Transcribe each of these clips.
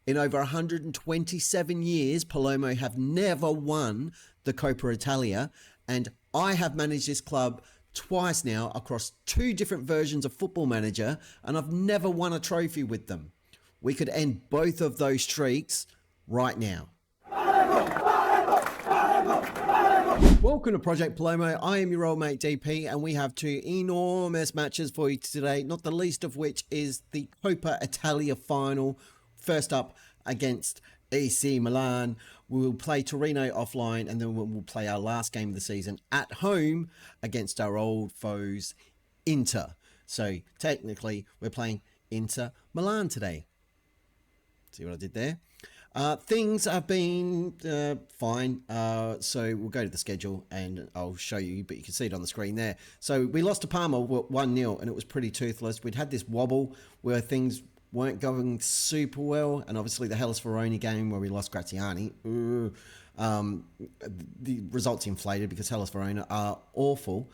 In over 127 years, Palermo have never won the Coppa Italia, and I have managed this club twice now across 2 different versions of Football Manager, and I've never won a trophy with them. We could end both of those streaks right now. Welcome to Project Palermo. I am your old mate DP, and we have 2 enormous matches for you today, not the least of which is the Coppa Italia final. First up against AC Milan. We will play Torino offline, and then we'll play our last game of the season at home against our old foes, Inter. So technically, we're playing Inter Milan today. See what I did there? Things have been fine. So we'll go to the schedule and I'll show you, but you can see it on the screen there. So we lost to Parma 1-0, and it was pretty toothless. We'd had this wobble where things weren't going super well, and obviously the Hellas Verona game where we lost Graziani, the results inflated because Hellas Verona are awful.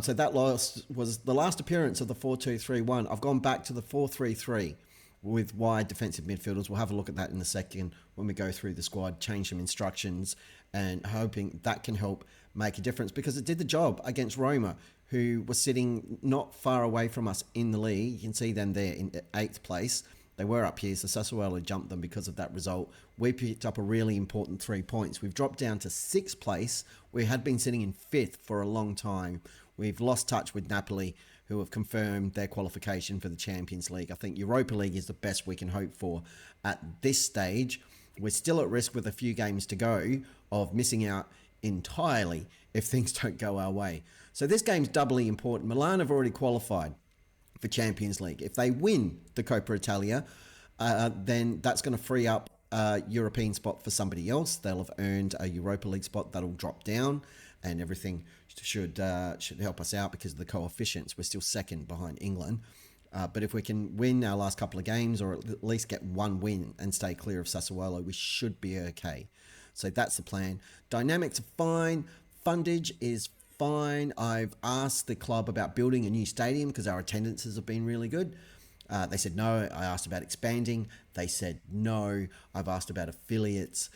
So that loss was the last appearance of the 4-2-3-1. I've gone back to the 4-3-3 with wide defensive midfielders. We'll have a look at that in a second when we go through the squad, change some instructions, and hoping that can help make a difference, because it did the job against Roma, who was sitting not far away from us in the league. You can see them there in 8th place. They were up here, so Sassuolo jumped them because of that result. We picked up a really important 3 points. We've dropped down to 6th place. We had been sitting in 5th for a long time. We've lost touch with Napoli, who have confirmed their qualification for the Champions League. I think Europa League is the best we can hope for at this stage. We're still at risk with a few games to go of missing out entirely if things don't go our way. So this game's doubly important. Milan have already qualified for Champions League. If they win the Coppa Italia, then that's going to free up a European spot for somebody else. They'll have earned a Europa League spot that'll drop down, and everything should help us out because of the coefficients. We're still 2nd behind England. But if we can win our last couple of games, or at least get 1 win and stay clear of Sassuolo, we should be okay. So that's the plan. Dynamics are fine. Fundage is fine. I've asked the club about building a new stadium because our attendances have been really good. They said no. I asked about expanding. They said no. I've asked about affiliates.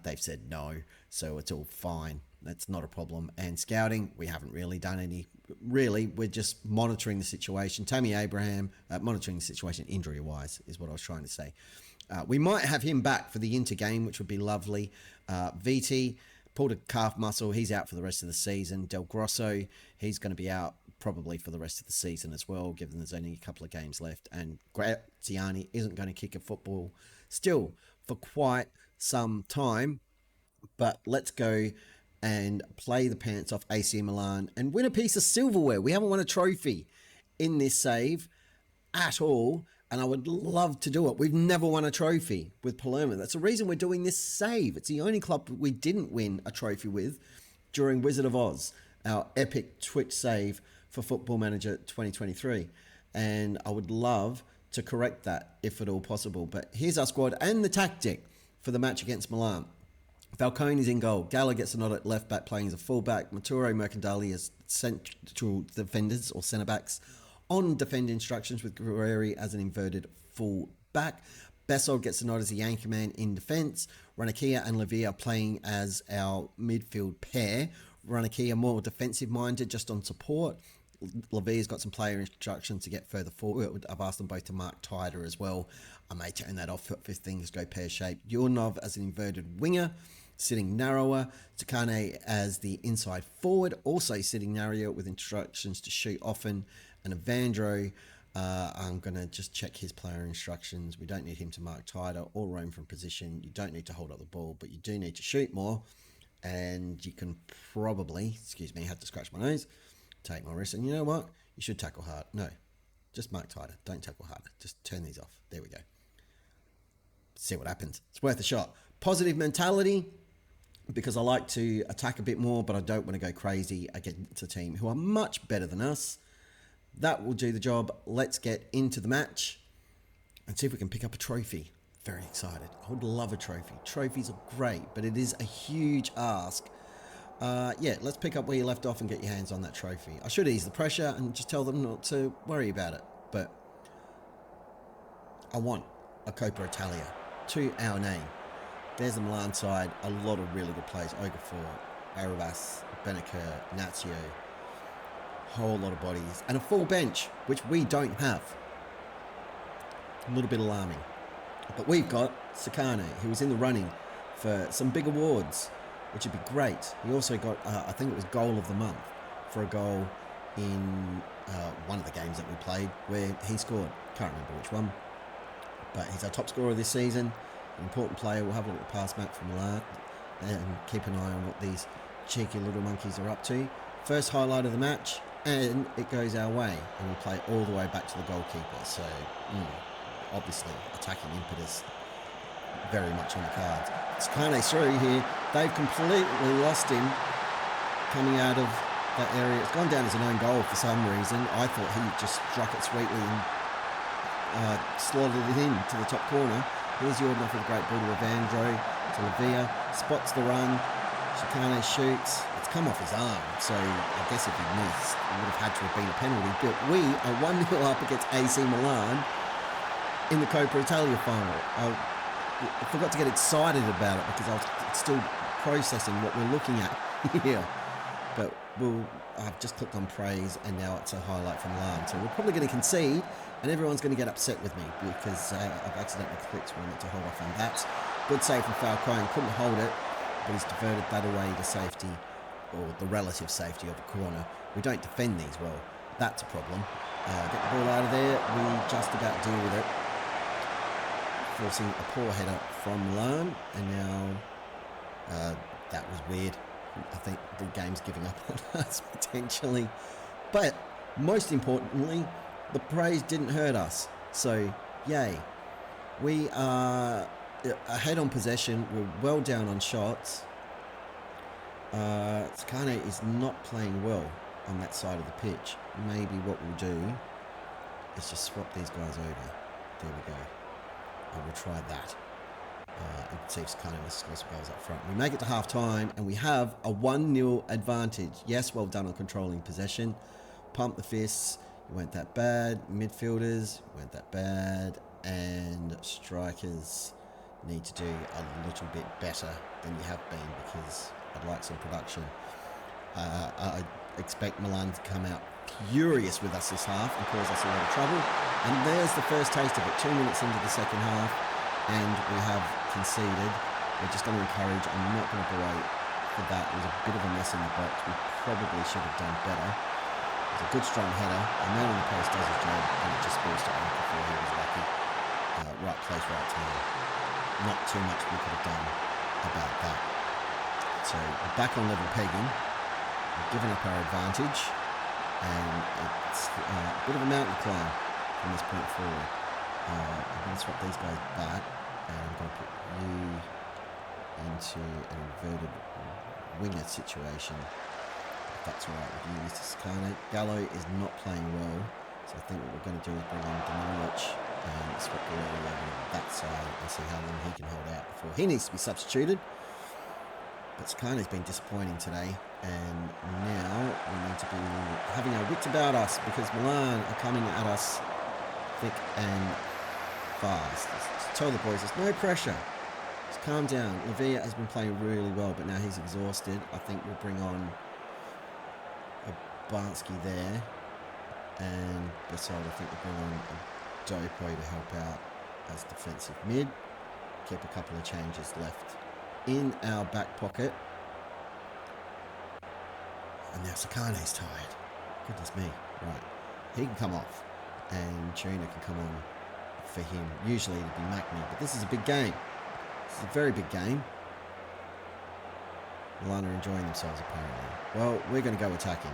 They've said no. So it's all fine. That's not a problem. And scouting, we haven't really done any. Really, we're just monitoring the situation. Tammy Abraham, monitoring the situation injury-wise is what I was trying to say. We might have him back for the Inter game, which would be lovely. VT pulled a calf muscle. He's out for the rest of the season. Del Grosso, he's going to be out probably for the rest of the season as well, given there's only a couple of games left. And Graziani isn't going to kick a football still for quite some time. But let's go and play the pants off AC Milan and win a piece of silverware. We haven't won a trophy in this save at all, and I would love to do it. We've never won a trophy with Palermo. That's the reason we're doing this save. It's the only club we didn't win a trophy with during Wizard of Oz, our epic Twitch save for Football Manager 2023. And I would love to correct that if at all possible. But here's our squad and the tactic for the match against Milan. Falcone is in goal. Gala gets a nod at left back, playing as a fullback. Maturo, Mercandali as central defenders or centre backs on defend instructions, with Guerreri as an inverted full back. Bessel gets a nod as a anchor man in defence. Ranocchia and Levy are playing as our midfield pair. Ranocchia more defensive minded, just on support. Levy's got some player instructions to get further forward. I've asked them both to mark tighter as well. I may turn that off if things go pear-shaped. Yurnov as an inverted winger, sitting narrower. Tsukane as the inside forward, also sitting narrower with instructions to shoot often. And Evandro, I'm going to just check his player instructions. We don't need him to mark tighter or roam from position. You don't need to hold up the ball, but you do need to shoot more. And you can probably, excuse me, I had to scratch my nose, take my wrist. And you know what? You should tackle hard. No, just mark tighter. Don't tackle harder. Just turn these off. There we go. See what happens. It's worth a shot. Positive mentality, because I like to attack a bit more, but I don't want to go crazy against a team who are much better than us. That will do the job. Let's get into the match and see if we can pick up a trophy. Very excited. I would love a trophy. Trophies are great, but it is a huge ask. Yeah, let's pick up where you left off and get your hands on that trophy. I should ease the pressure and just tell them not to worry about it, but I want a Coppa Italia. to our name. There's the Milan side, a lot of really good players. Okafor, Aravas, Benaker, Nazio, whole lot of bodies, and a full bench, which we don't have. A little bit alarming. But we've got Sakane, who was in the running for some big awards, which would be great. He also got, I think it was goal of the month, for a goal in one of the games that we played where he scored. Can't remember which one. But he's our top scorer this season. An important player. We'll have a look at the pass map from Milan and keep an eye on what these cheeky little monkeys are up to. First highlight of the match, and it goes our way. And we play all the way back to the goalkeeper. So, obviously, attacking impetus very much on the cards. Sakane's through here. They've completely lost him coming out of that area. It's gone down as an own goal for some reason. I thought he just struck it sweetly and slotted it in to the top corner. Here's Jordan off with a great ball to Evandro, to Lavia. Spots the run. Sakane shoots. It's come off his arm, so I guess if he missed, it would have had to have been a penalty. But we are 1-0 up against AC Milan in the Coppa Italia final. I forgot to get excited about it because I was still processing what we're looking at here. But I've just clicked on praise, and now it's a highlight from Milan. So we're probably going to concede, and everyone's going to get upset with me because I've accidentally clicked when I meant to hold off on that. Good save from Falcone. Couldn't hold it, but he's diverted that away to safety, or the relative safety of a corner. We don't defend these well. That's a problem. Get the ball out of there. We just about deal with it. Forcing a poor header from Milan, and now that was weird. I think the game's giving up on us potentially, but most importantly, the praise didn't hurt us. So yay, we are ahead on possession. We're well down on shots. Sakane is not playing well on that side of the pitch. Maybe what we'll do is just swap these guys over. There we go. And we'll try that. And see if Sakane will score some goals up front. We make it to half time, and we have a 1-0 advantage. Yes, well done on controlling possession. Pump the fists. You weren't that bad. Midfielders, you weren't that bad. And strikers need to do a little bit better than you have been, because I'd like some production. I expect Milan to come out furious with us this half and cause us a lot of trouble. And there's the first taste of it. 2 minutes into the second half, and we have conceded. We're just going to encourage. I'm not going to berate for that. It was a bit of a mess in the box. We probably should have done better. It was a good strong header. A man on the post does his job, and it just spills to Anchor before he was lucky. Right place, right time. Not too much we could have done about that. So we're back on level pegging. We've given up our advantage, and it's a bit of a mountain climb from this point forward. I'm going to swap these guys back, and I'm going to put you into an inverted winger situation, if that's all right with you, Mr. Sakane. Gallo is not playing well, so I think what we're going to do is bring on Danilic and swap Guerrero over on that side and see how long he can hold out before he needs to be substituted. But Sakane's been disappointing today, and now we need to be having our wits about us because Milan are coming at us thick and fast. Just tell the boys there's no pressure. Just calm down. Lavia has been playing really well, but now he's exhausted. I think we'll bring on a Bansky there, and Basol, I think we'll bring on a Dopo to help out as defensive mid. Keep a couple of changes left in our back pocket. And now Sakane's tired. Goodness me. Right. He can come off, and Chirina can come on for him. Usually it'd be Magni, but this is a big game. This is a very big game. Milan are enjoying themselves apparently. Well, we're going to go attacking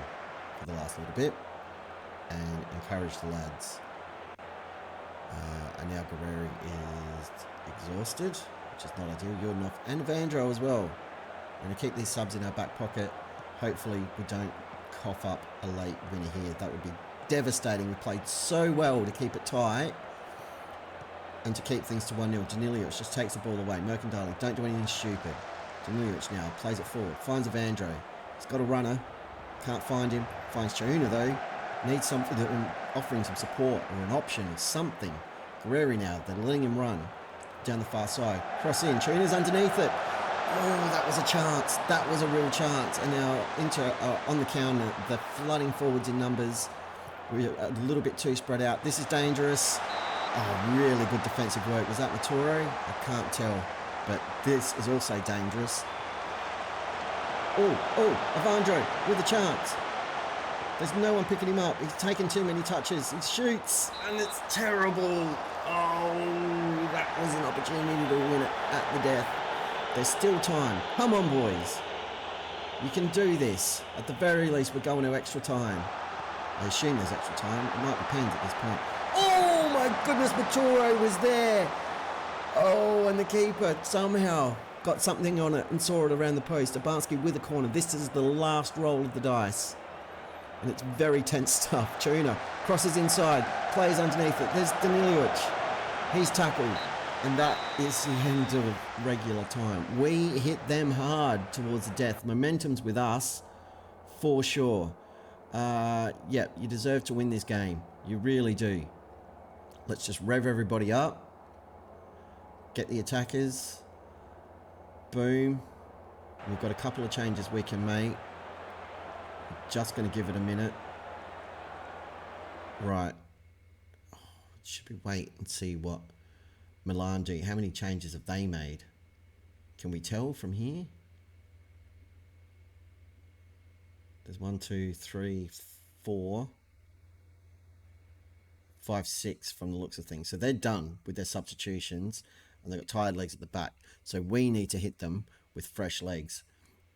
for the last little bit and encourage the lads. And now Guerrero is exhausted, which is not ideal. Jordanov and Vandro as well. We're going to keep these subs in our back pocket. Hopefully we don't cough up a late winner here. That would be devastating. We played so well to keep it tight and to keep things to 1-0. Danilic just takes the ball away. Mercandali, don't do anything stupid. Danilic now plays it forward. Finds Evandro. He's got a runner. Can't find him. Finds Chirina though. Needs something, offering some support or an option or something. Guerrero now, they're letting him run. down the far side. Cross in. Trina's underneath it. Oh, that was a chance. That was a real chance. And now Inter on the counter. The flooding forwards in numbers. We're a little bit too spread out. This is dangerous. Oh, really good defensive work. Was that Maturo? I can't tell. But this is also dangerous. Oh, Avandro with a chance. There's no one picking him up. He's taken too many touches. He shoots, and it's terrible. Oh, that was an opportunity to win it at the death. There's still time. Come on, boys. You can do this. At the very least, we're going to extra time. I assume there's extra time. It might be pens at this point. Oh, my goodness, Maturo was there. Oh, and the keeper somehow got something on it and saw it around the post. Abanski with a corner. This is the last roll of the dice. And it's very tense stuff. Tuna crosses inside, plays underneath it. There's Daniljevic. He's tackled. And that is the end of regular time. We hit them hard towards the death. Momentum's with us, for sure. Yeah, you deserve to win this game. You really do. Let's just rev everybody up. Get the attackers. Boom. We've got a couple of changes we can make. Just going to give it a minute. Right. Oh, should we wait and see what Milan do? How many changes have they made? Can we tell from here? There's 1, 2, 3, 4, 5, 6 from the looks of things. So they're done with their substitutions and they've got tired legs at the back. So we need to hit them with fresh legs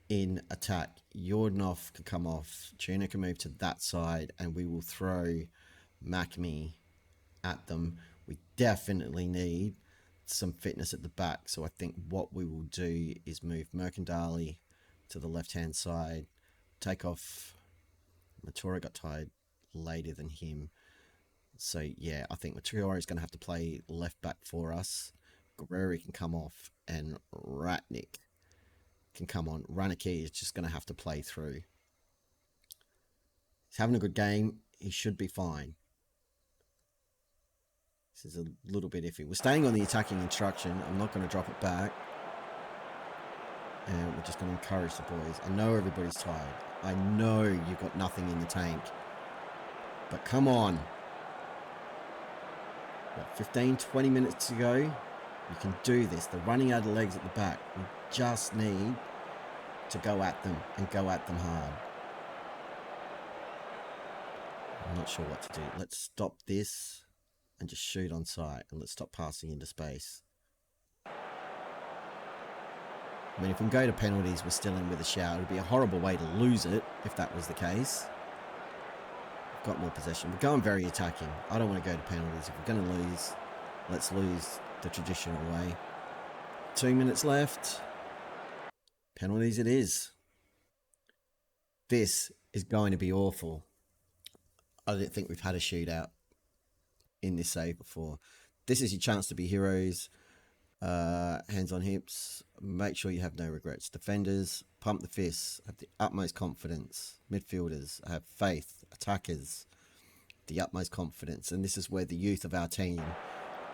in attack. Yordanov can come off. Tuna can move to that side and we will throw Makmi at them. We definitely need some fitness at the back. So I think what we will do is move Mercandali to the left-hand side. Take off. Maturo got tired later than him. So yeah, I think Maturo is going to have to play left back for us. Guerreri can come off and Ratnik can come on. Ranaki is just going to have to play through. He's having a good game. He should be fine. This is a little bit iffy. We're staying on the attacking instruction. I'm not going to drop it back. And we're just going to encourage the boys. I know everybody's tired. I know you've got nothing in the tank. But come on. What, 15, 20 minutes to go? You can do this. They're running out of legs at the back. We just need to go at them and go at them hard. I'm not sure what to do. Let's stop this and just shoot on sight. And let's stop passing into space. I mean, if we can go to penalties, we're still in with a shout. It would be a horrible way to lose it if that was the case. We've got more possession. We're going very attacking. I don't want to go to penalties. If we're going to lose, let's lose the traditional way. 2 minutes left. Penalties it is. This is going to be awful. I don't think we've had a shootout in this save before. This is your chance to be heroes. Hands on hips. Make sure you have no regrets. Defenders, pump the fists. Have the utmost confidence. Midfielders, have faith. Attackers, the utmost confidence. And this is where the youth of our team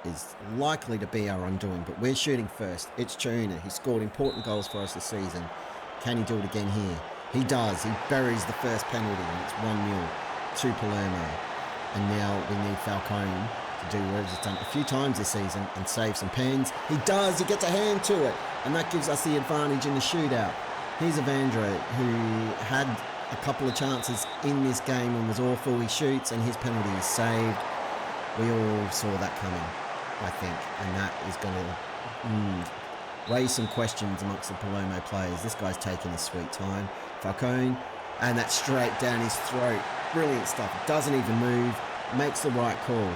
is likely to be our undoing. But we're shooting first. It's Tuna. He scored important goals for us this season. Can he do it again here? He does. He buries the first penalty. And it's 1-0 to Palermo. And now we need Falcone to do what he's done a few times this season and save some pens. He does. He gets a hand to it. And that gives us the advantage in the shootout. Here's Avandro, who had a couple of chances in this game and was awful. He shoots and his penalty is saved. We all saw that coming, I think. And that is going to raise some questions amongst the Palermo players. This guy's taking his sweet time. Falcone, and that's straight down his throat. Brilliant stuff. Doesn't even move. Makes the right call.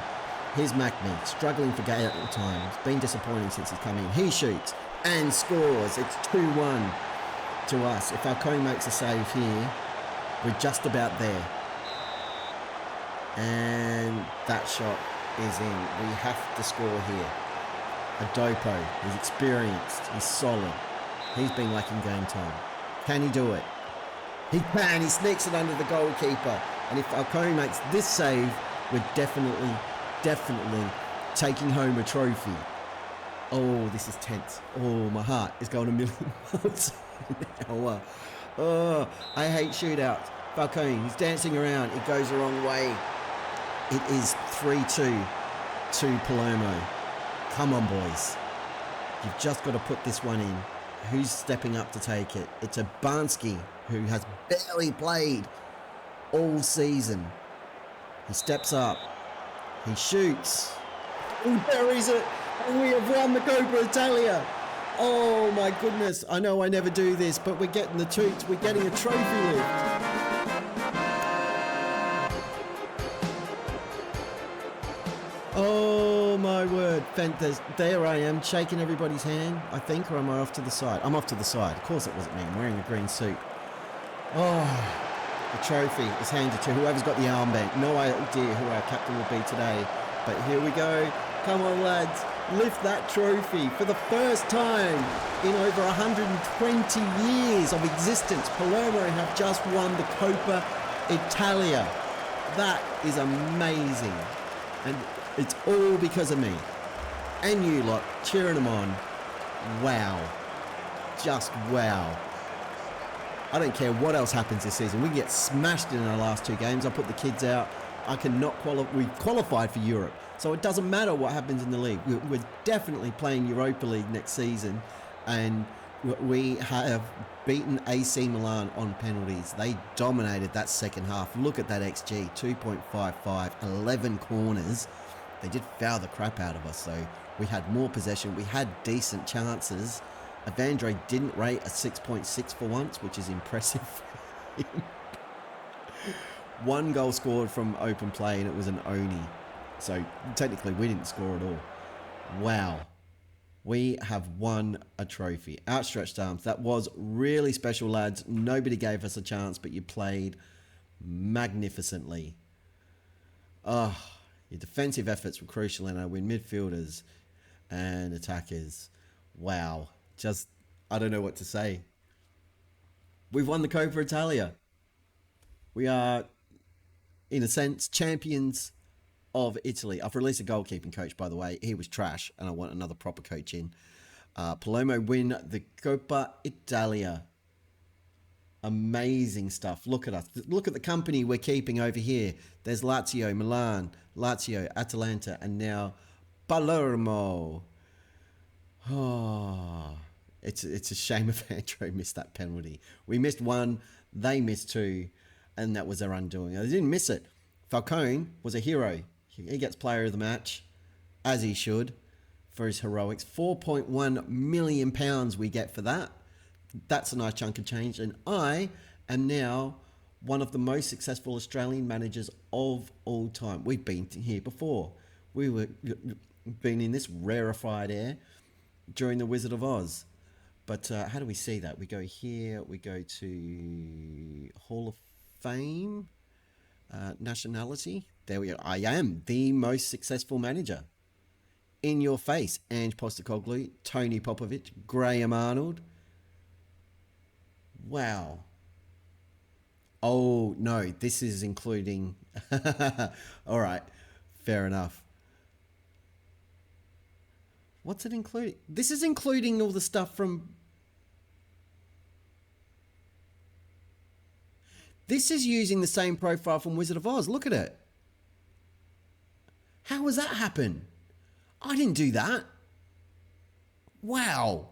Here's Makmi, struggling for game at the time. It's been disappointing since he's come in. He shoots and scores. It's 2-1 to us. If Falcone makes a save here, we're just about there. And that shot is in. We have to score here. Adopo, he's experienced, he's solid. He's been lacking game time. Can he do it? He can. He sneaks it under the goalkeeper. And if Falcone makes this save, we're definitely taking home a trophy. Oh, this is tense. Oh, my heart is going a million miles an hour. Oh, I hate shootouts. Falcone, he's dancing around. It goes the wrong way. It is 3-2 to Palermo. Come on, boys. You've just got to put this one in. Who's stepping up to take it? It's a Bansky who has barely played all season. He steps up. He shoots. He buries it. And we have won the Coppa Italia. Oh my goodness. I know I never do this, but we're getting the toots. We're getting a trophy lift. Oh my word. There I am, shaking everybody's hand, I think, or am I off to the side? I'm off to the side. Of course it wasn't me. I'm wearing a green suit. Oh, the trophy is handed to whoever's got the armband. No idea who our captain will be today. But here we go. Come on, lads. Lift that trophy for the first time in over 120 years of existence. Palermo have just won the Coppa Italia. That is amazing. And it's all because of me. And you lot cheering them on. Wow. Just wow. I don't care what else happens this season. We get smashed in our last two games. I put the kids out. I cannot qualify. We qualified for Europe. So it doesn't matter what happens in the league. We're definitely playing Europa League next season. And we have beaten AC Milan on penalties. They dominated that second half. Look at that XG, 2.55, 11 corners. They did foul the crap out of us, so we had more possession. We had decent chances. Evandre didn't rate a 6.6 for once, which is impressive. One goal scored from open play, and it was an Oni. So technically, we didn't score at all. Wow. We have won a trophy. Outstretched arms. That was really special, lads. Nobody gave us a chance, but you played magnificently. Oh, your defensive efforts were crucial in our win. Midfielders and attackers. Wow. Just, I don't know what to say. We've won the Coppa Italia. We are, in a sense, champions of Italy. I've released a goalkeeping coach, by the way. He was trash, and I want another proper coach in. Palermo win the Coppa Italia. Amazing stuff. Look at us. Look at the company we're keeping over here. There's Lazio, Milan, Lazio, Atalanta, and now Palermo. Oh, it's a shame if Andrew missed that penalty. We missed one, they missed two, and that was their undoing. They didn't miss it. Falcone was a hero. He gets player of the match, as he should, for his heroics. £4.1 million we get for that. That's a nice chunk of change. And I am now one of the most successful Australian managers of all time. We've been here before. We were been in this rarefied air during the Wizard of Oz. But how do we see that? We go here, we go to Hall of Fame, nationality. There we go. I am the most successful manager. In your face, Ange Postecoglou, Tony Popovich, Graham Arnold. Wow. Oh, no, this is including... All right, fair enough. What's it including? This is including all the stuff from... This is using the same profile from Wizard of Oz. Look at it. How has that happen? I didn't do that. Wow.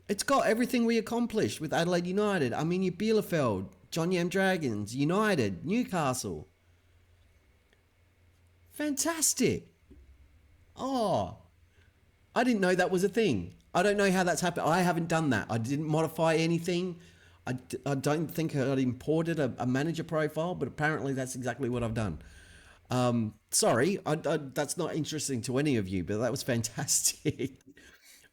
It's got everything we accomplished with Adelaide United, Arminia Bielefeld, John Yam Dragons, United, Newcastle. Fantastic. Oh, I didn't know that was a thing. I don't know how that's happened. I haven't done that. I didn't modify anything. I don't think I'd imported a manager profile, but apparently that's exactly what I've done. Sorry, that's not interesting to any of you, but that was fantastic.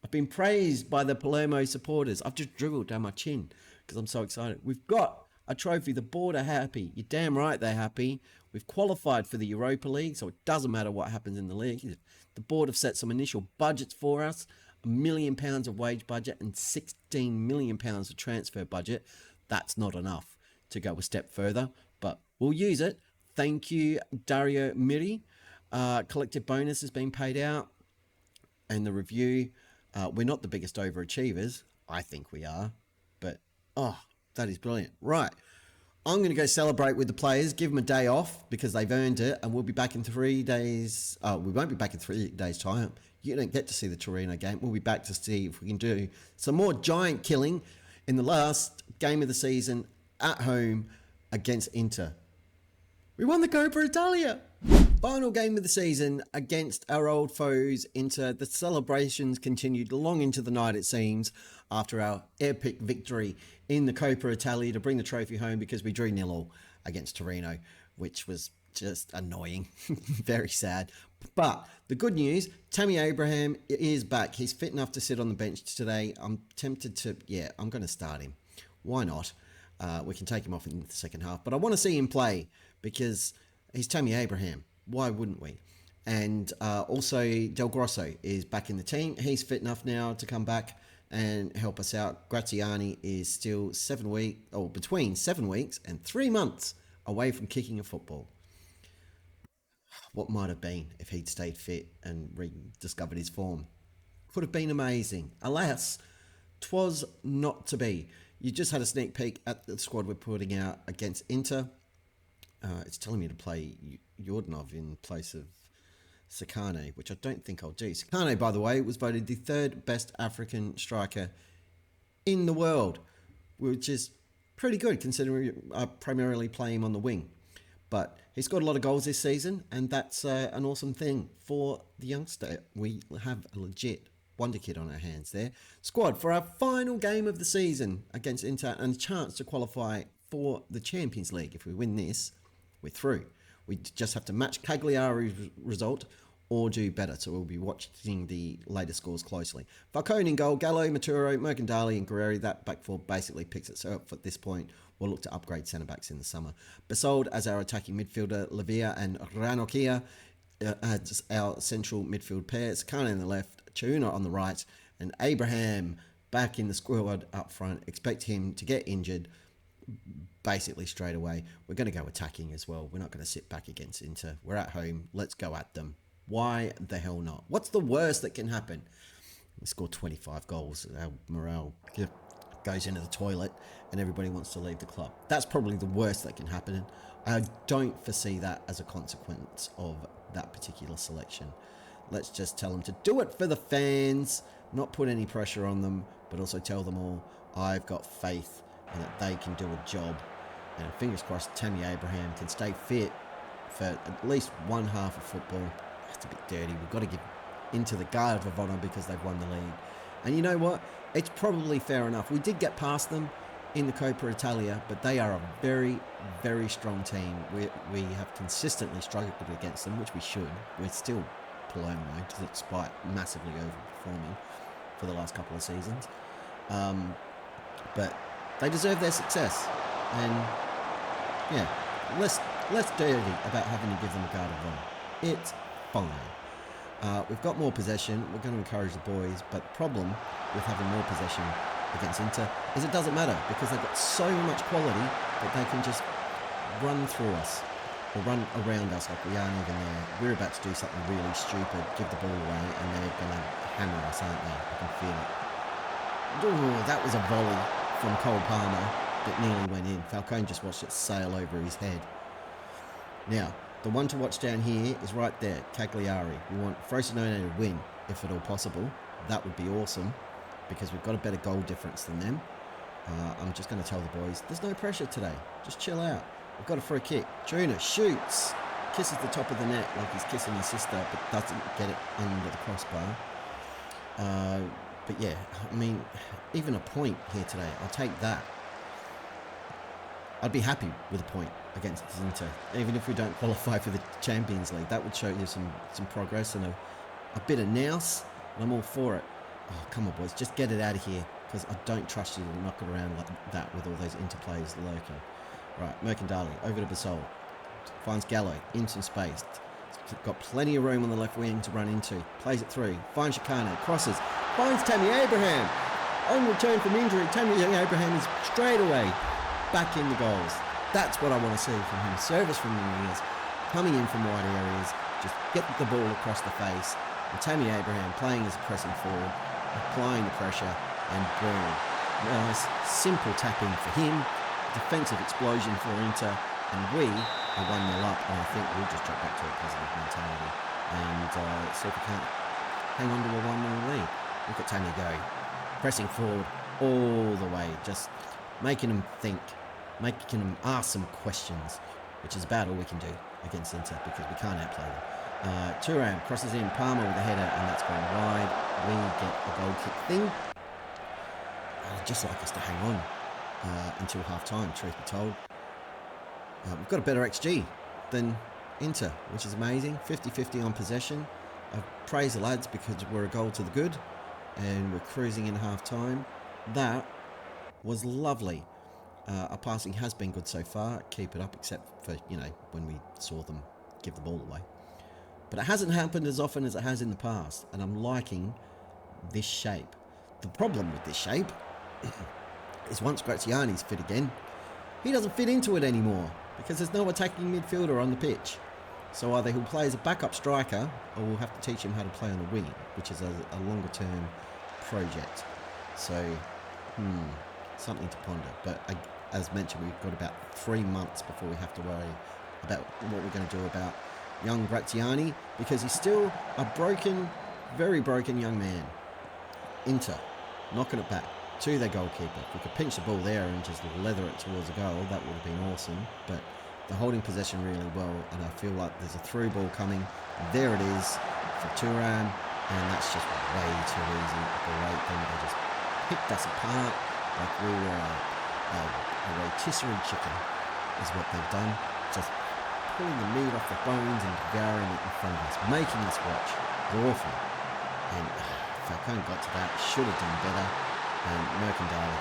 I've been praised by the Palermo supporters. I've just dribbled down my chin because I'm so excited. We've got a trophy. The board are happy. You're damn right they're happy. We've qualified for the Europa League, so it doesn't matter what happens in the league. The board have set some initial budgets for us. £1 million of wage budget and £16 million of transfer budget. That's not enough to go a step further, but we'll use it. Thank you, Dario Miri. Collective bonus has been paid out, and the review. We're not the biggest overachievers. I think we are, but oh, that is brilliant. Right. I'm going to go celebrate with the players, give them a day off because they've earned it, and we'll be back in 3 days. We won't be back in 3 days' time. You don't get to see the Torino game. We'll be back to see if we can do some more giant killing in the last game of the season at home against Inter. We won the Coppa Italia! Final game of the season against our old foes Inter. The celebrations continued long into the night, it seems, after our epic victory in the Coppa Italia to bring the trophy home because we drew 0-0 against Torino, which was just annoying. Very sad. But the good news, Tammy Abraham is back. He's fit enough to sit on the bench today. I'm tempted to, I'm going to start him. Why not? We can take him off in the second half. But I want to see him play because he's Tammy Abraham. Why wouldn't we? And also Del Grosso is back in the team. He's fit enough now to come back and help us out. Graziani is still between 7 weeks and 3 months away from kicking a football. What might have been if he'd stayed fit and rediscovered his form. Could have been amazing. Alas, 'twas not to be. You just had a sneak peek at the squad we're putting out against Inter. It's telling me to play Jordanov in place of Sakane, which I don't think I'll do. Sakane, by the way, was voted the 3rd best African striker in the world, which is pretty good considering I primarily play him on the wing. But he's got a lot of goals this season, and that's an awesome thing for the youngster. We have a legit wonder kid on our hands there. Squad for our final game of the season against Inter and a chance to qualify for the Champions League. If we win this, we're through. We just have to match Cagliari's result or do better. So we'll be watching the later scores closely. Falcone in goal, Gallo, Maturo, Mercandali and Guerreri. That back four basically picks itself at this point. We'll look to upgrade centre-backs in the summer. Basold as our attacking midfielder, Lavia and Ranocchia as our central midfield pair. Sakana on the left, Chiuna on the right, and Abraham back in the squad up front. Expect him to get injured basically straight away. We're going to go attacking as well. We're not going to sit back against Inter. We're at home. Let's go at them. Why the hell not? What's the worst that can happen? We score 25 goals. Our morale goes into the toilet and everybody wants to leave the club. That's probably the worst that can happen. I don't foresee that as a consequence of that particular selection. Let's just tell them to do it for the fans, not put any pressure on them, but also tell them all I've got faith and that they can do a job. And fingers crossed Tammy Abraham can stay fit for at least one half of football. It's a bit dirty. We've got to get into the guard of honour because they've won the league. And you know what? It's probably fair enough. We did get past them in the Coppa Italia, but they are a very, very strong team. We have consistently struggled against them, which we should. We're still Palermo, despite massively overperforming for the last couple of seasons. But they deserve their success. And yeah, less dirty about having to give them a guard of honour. It's fine. We've got more possession. We're going to encourage the boys, but the problem with having more possession against Inter is it doesn't matter because they've got so much quality that they can just run through us or run around us like we aren't even there. We're about to do something really stupid, give the ball away, and they're going to hammer us, aren't they? I can feel it. Ooh, that was a volley from Cole Palmer that nearly went in. Falcone just watched it sail over his head. Now, the one to watch down here is right there, Cagliari. We want Frosinone to win, if at all possible. That would be awesome, because we've got a better goal difference than them. I'm just going to tell the boys, there's no pressure today. Just chill out. We've got a free kick. Chiuna shoots, kisses the top of the net like he's kissing his sister, but doesn't get it under the crossbar. But yeah, I mean, even a point here today, I'll take that. I'd be happy with a point against Inter, even if we don't qualify for the Champions League. That would show you some progress and a bit of nous, and I'm all for it. Oh, come on, boys, just get it out of here, because I don't trust you to knock it around like that with all those Inter players lurking. Right, Mercandali, over to Basol. Finds Gallo, in some space. Got plenty of room on the left wing to run into. Plays it through, finds Chicane, crosses, finds Tammy Abraham. On return from injury, Tammy Abraham is straight away back in the goals. That's what I want to see from him. Service from the wingers, coming in from wide areas, just get the ball across the face. And Tammy Abraham playing as a pressing forward, applying the pressure, and boom. Nice, simple tap-in for him. Defensive explosion for Inter, and we are 1-0 up, and I think we'll just drop back to a positive mentality and see if we can't hang on to a 1-0 lead. Look at Tammy go. Pressing forward all the way, just making him think, making him ask some questions, which is about all we can do against Inter because we can't outplay them. Thuram crosses in, Palmer with a header, and that's gone wide. We get a goal kick thing. I'd just like us to hang on until half-time, truth be told. We've got a better XG than Inter, which is amazing. 50-50 on possession. I praise the lads because we're a goal to the good and we're cruising in half-time. That was lovely. Our passing has been good so far. Keep it up, except for, when we saw them give the ball away. But it hasn't happened as often as it has in the past, and I'm liking this shape. The problem with this shape is once Graziani's fit again, he doesn't fit into it anymore because there's no attacking midfielder on the pitch. So either he'll play as a backup striker or we'll have to teach him how to play on the wing, which is a longer term project. So, something to ponder. But as mentioned, we've got about 3 months before we have to worry about what we're going to do about young Graziani, because he's still a broken, very broken young man. Inter, knocking it back to their goalkeeper. If we could pinch the ball there and just leather it towards a goal, that would have been awesome. But they're holding possession really well, and I feel like there's a through ball coming. There it is for Thuram, and that's just way too easy. Great thing. They just picked us apart like we were a rotisserie chicken is what they've done. Just pulling the meat off the bones and devouring it in front of us, making us watch. Awful. And Falcone got to that, should have done better. And Mercandali.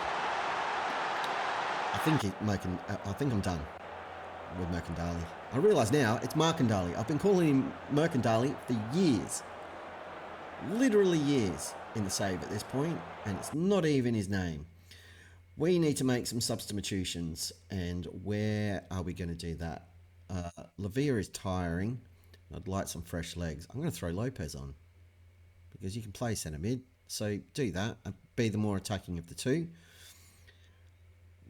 I think I'm done with Mercandali. I realise now it's Marcandali. I've been calling him Mercandali for years. Literally years in the save at this point, and it's not even his name. We need to make some substitutions, and where are we going to do that? Lavia is tiring. I'd like some fresh legs. I'm going to throw Lopez on because you can play centre mid. So do that and be the more attacking of the two.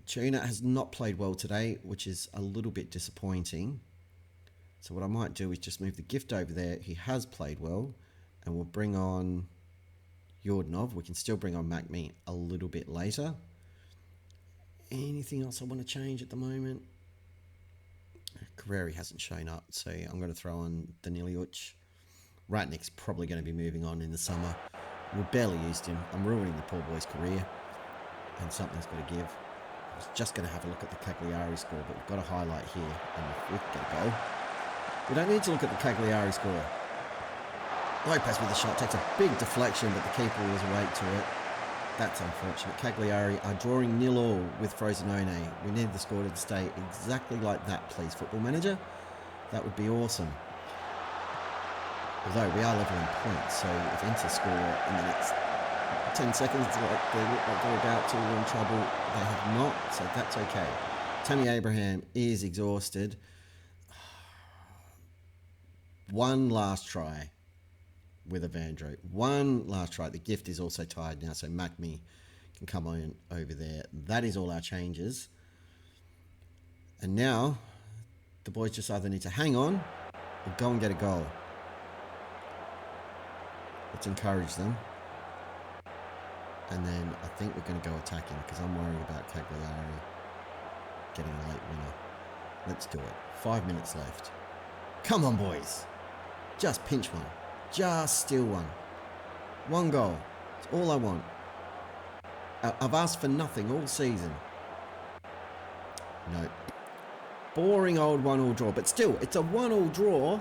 Tuna has not played well today, which is a little bit disappointing. So what I might do is just move the gift over there. He has played well, and we'll bring on Yordanov. We can still bring on MacMe a little bit later. Anything else I want to change at the moment? Carreri hasn't shown up, so I'm going to throw on Daniliuc. Ratnick's probably going to be moving on in the summer. We barely used him. I'm ruining the poor boy's career, and something's got to give. I was just going to have a look at the Cagliari score, but we've got a highlight here, and if we can get a goal. We don't need to look at the Cagliari score. Lopez with the shot takes a big deflection, but the keeper was awake to it. That's unfortunate. Cagliari are drawing 0-0 with Frosinone. We need the score to stay exactly like that, please, Football Manager. That would be awesome. Although we are leveling points, so if Inter score in the next 10 seconds, like they look like they're about to, we're in trouble. They have not, so that's okay. Tammy Abraham is exhausted. One last try with Evandro. One last try. The gift is also tired now, so MacMe can come on over there. That is all our changes. And now the boys just either need to hang on or go and get a goal. Let's encourage them. And then I think we're going to go attacking because I'm worried about Cagliari getting a late winner. Let's do it. 5 minutes left. Come on, boys. Just pinch one. Just steal one. One goal. It's all I want. I've asked for nothing all season. No. Boring old 1-1 draw. But still, it's a 1-1 draw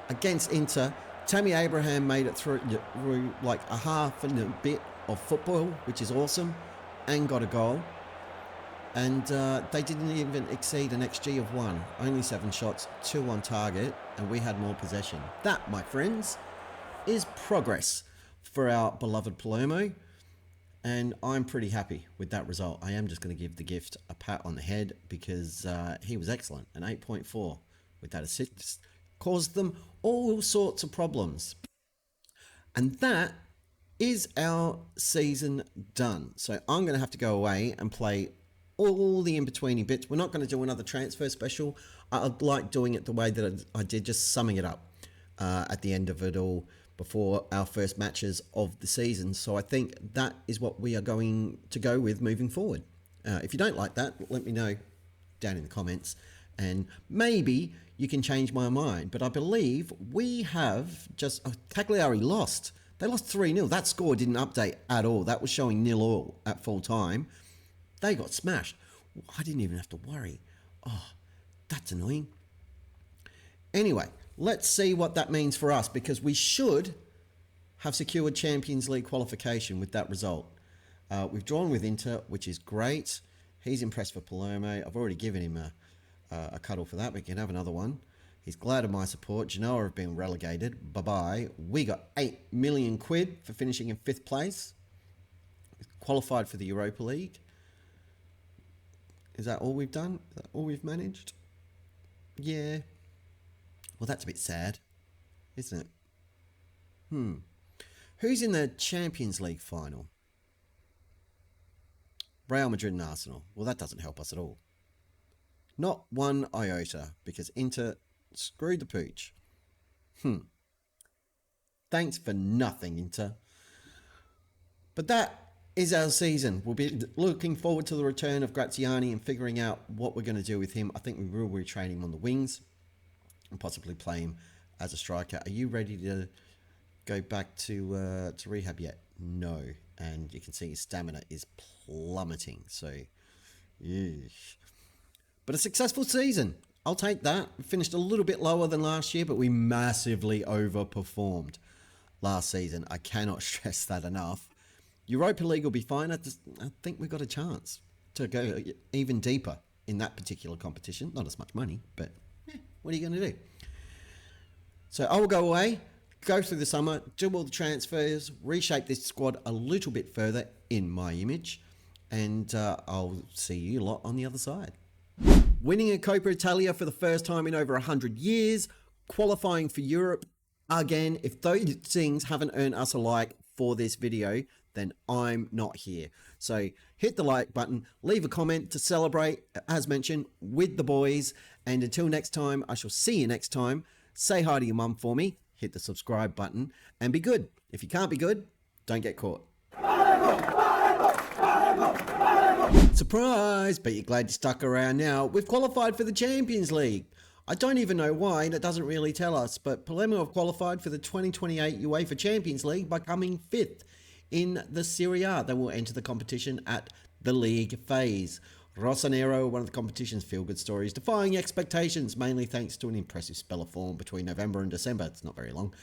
against Inter. Tammy Abraham made it through like a half and a bit of football, which is awesome, and got a goal. And they didn't even exceed an XG of 1. Only 7 shots, 2 on target, and we had more possession. That, my friends, is progress for our beloved Palermo. And I'm pretty happy with that result. I am just going to give the gift a pat on the head because he was excellent. An 8.4 with that assist. caused them all sorts of problems. And that is our season done. So I'm going to have to go away and play all the in-betweening bits. We're not going to do another transfer special. I'd like doing it the way that I did, just summing it up at the end of it all before our first matches of the season. So I think that is what we are going to go with moving forward. If you don't like that, let me know down in the comments, and maybe you can change my mind. But I believe we have just... Cagliari lost. They lost 3-0. That score didn't update at all. That was showing 0-0 at full time. They got smashed. I didn't even have to worry. Oh, that's annoying. Anyway, let's see what that means for us, because we should have secured Champions League qualification with that result. We've drawn with Inter, which is great. He's impressed for Palermo. I've already given him a cuddle for that. We can have another one. He's glad of my support. Genoa have been relegated. Bye-bye. We got 8 million quid for finishing in 5th place. Qualified for the Europa League. Is that all we've done? Is that all we've managed? Yeah. Well, that's a bit sad, isn't it? Who's in the Champions League final? Real Madrid and Arsenal. Well, that doesn't help us at all. Not one iota, because Inter screwed the pooch. Thanks for nothing, Inter. But that is our season. We'll be looking forward to the return of Graziani and figuring out what we're going to do with him. I think we will retrain him on the wings and possibly play him as a striker. Are you ready to go back to rehab yet? No. And you can see his stamina is plummeting. So, yeesh. But a successful season. I'll take that. We finished a little bit lower than last year, but we massively overperformed last season. I cannot stress that enough. Europa League will be fine. I think we've got a chance to go even deeper in that particular competition. Not as much money, but what are you going to do? So I will go away, go through the summer, do all the transfers, reshape this squad a little bit further in my image, and I'll see you lot on the other side. Winning a Coppa Italia for the first time in over 100 years, qualifying for Europe again. If those things haven't earned us a like for this video, then I'm not here. So hit the like button, leave a comment to celebrate, as mentioned, with the boys. And until next time, I shall see you next time. Say hi to your mum for me, hit the subscribe button, and be good. If you can't be good, don't get caught. Surprise! But you're glad you stuck around now. We've qualified for the Champions League. I don't even know why, and it doesn't really tell us, but Palermo have qualified for the 2028 UEFA Champions League by coming 5th in the Serie A. They will enter the competition at the league phase. Rossonero, one of the competition's feel-good stories, defying expectations, mainly thanks to an impressive spell of form between November and December. It's not very long.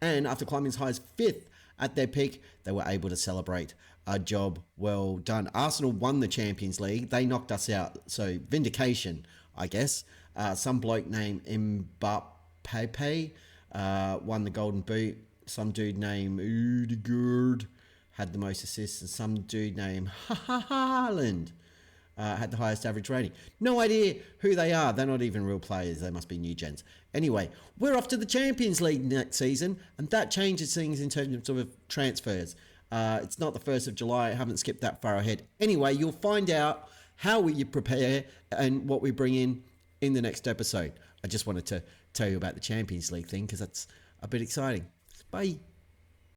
And after climbing as high as 5th at their peak, they were able to celebrate a job well done. Arsenal won the Champions League. They knocked us out. So vindication, I guess. Some bloke named Mbappe won the Golden Boot. Some dude named Odegaard had the most assists. And some dude named Haaland had the highest average rating. No idea who they are. They're not even real players. They must be new gens. Anyway, we're off to the Champions League next season, and that changes things in terms of transfers. It's not the 1st of July. I haven't skipped that far ahead. Anyway, you'll find out how we prepare and what we bring in the next episode. I just wanted to tell you about the Champions League thing because that's a bit exciting. Bye.